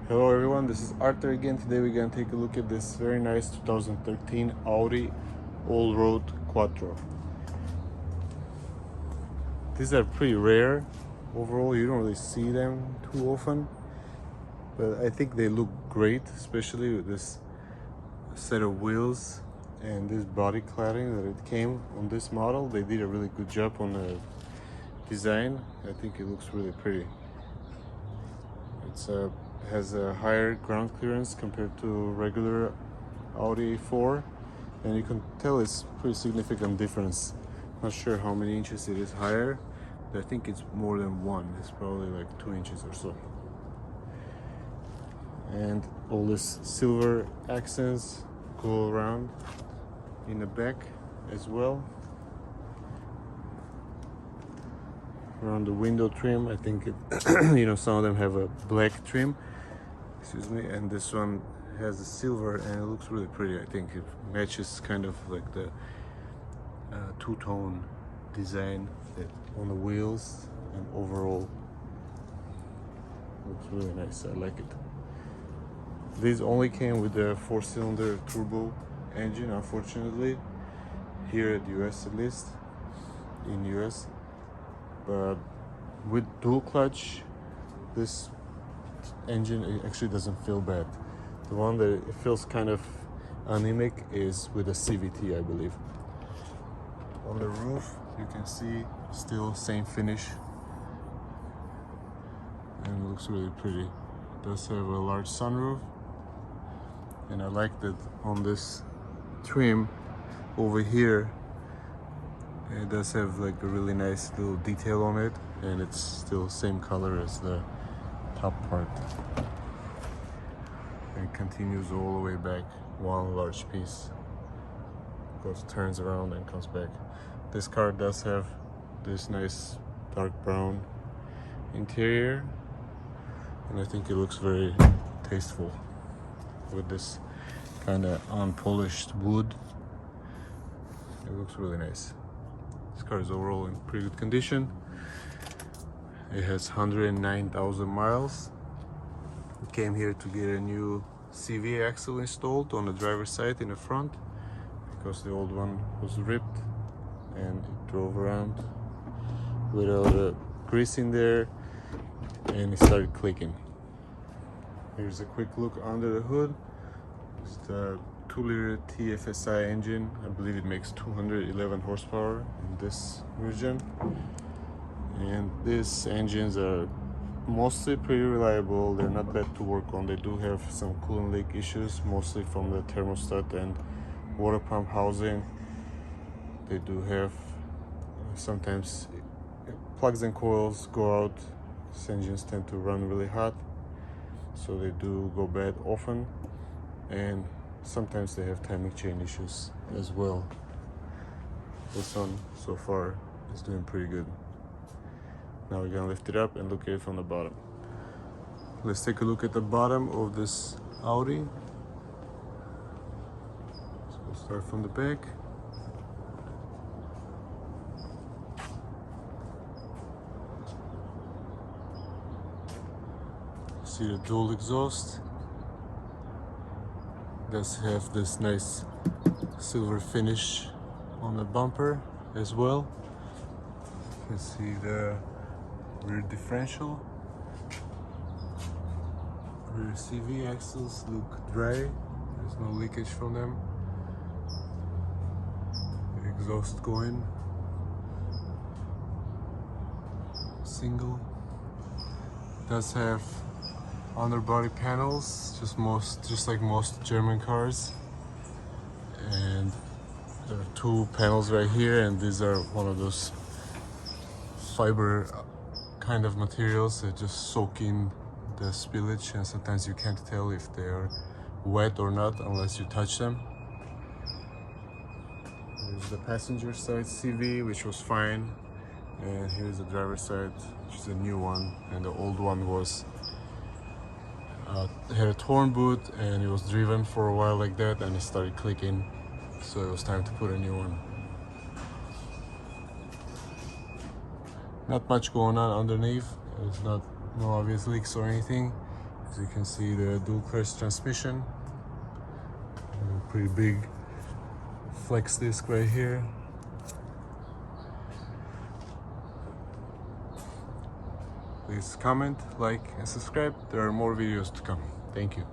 Hello everyone, this is Arthur again. Today we're going to take a look at this very nice 2013 Audi Allroad Quattro. These are pretty rare. Overall, you don't really see them too often, but I think they look great, especially with this set of wheels and this body cladding that it came on this model. They did a really good job on the design. I think it looks really pretty. Has a higher ground clearance compared to regular Audi 4, and you can tell it's pretty significant difference. Not sure how many inches it is higher, but I think it's more than one. It's probably like 2 inches or so. And all this silver accents go around in the back as well. Around the window trim, I think it some of them have a black trim, and this one has a silver, and it looks really pretty. I think it matches kind of like the two-tone design on the wheels, and overall looks really nice. I like it. These only came with the 4-cylinder turbo engine, unfortunately, here at US, at least in US. But with dual clutch, this engine actually doesn't feel bad. The one that it feels kind of anemic is with a CVT, I believe. On the roof, you can see still same finish, and it looks really pretty. It does have a large sunroof, and I like that on this trim over here it does have like a really nice little detail on it, and it's still same color as the top part. And it continues all the way back, one large piece. Goes, turns around and comes back. This car does have this nice dark brown interior, and I think it looks very tasteful with this kind of unpolished wood. It looks really nice. This car is overall in pretty good condition. It has 109,000 miles. It came here to get a new CV axle installed on the driver's side in the front, because the old one was ripped, and it drove around without a grease in there, and it started clicking. Here's a quick look under the hood. It's the 2-liter TFSI engine. I believe it makes 211 horsepower in this version. And these engines are mostly pretty reliable. They're not bad to work on. They do have some coolant leak issues, mostly from the thermostat and water pump housing. They do have sometimes plugs and coils go out. These engines tend to run really hot, so they do go bad often, and sometimes they have timing chain issues as well. This one so far is doing pretty good. Now we're gonna lift it up and look at it from the bottom. Let's take a look at the bottom of this Audi. So we'll start from the back. See the dual exhaust. Does have this nice silver finish on the bumper as well. You can see the rear differential. Rear CV axles look dry. There's no leakage from them. The exhaust going. Single. Does have underbody panels, just like most German cars, and there are 2 panels right here, and these are one of those fiber kind of materials that just soak in the spillage, and sometimes you can't tell if they are wet or not unless you touch them. Here's the passenger side CV, which was fine, and here's the driver's side, which is a new one, and the old one was had a torn boot, and it was driven for a while like that, and it started clicking, so it was time to put a new one. Not much going on underneath. There's no obvious leaks or anything. As you can see, the dual clutch transmission, pretty big flex disc right here. Please comment, like, and subscribe. There are more videos to come. Thank you.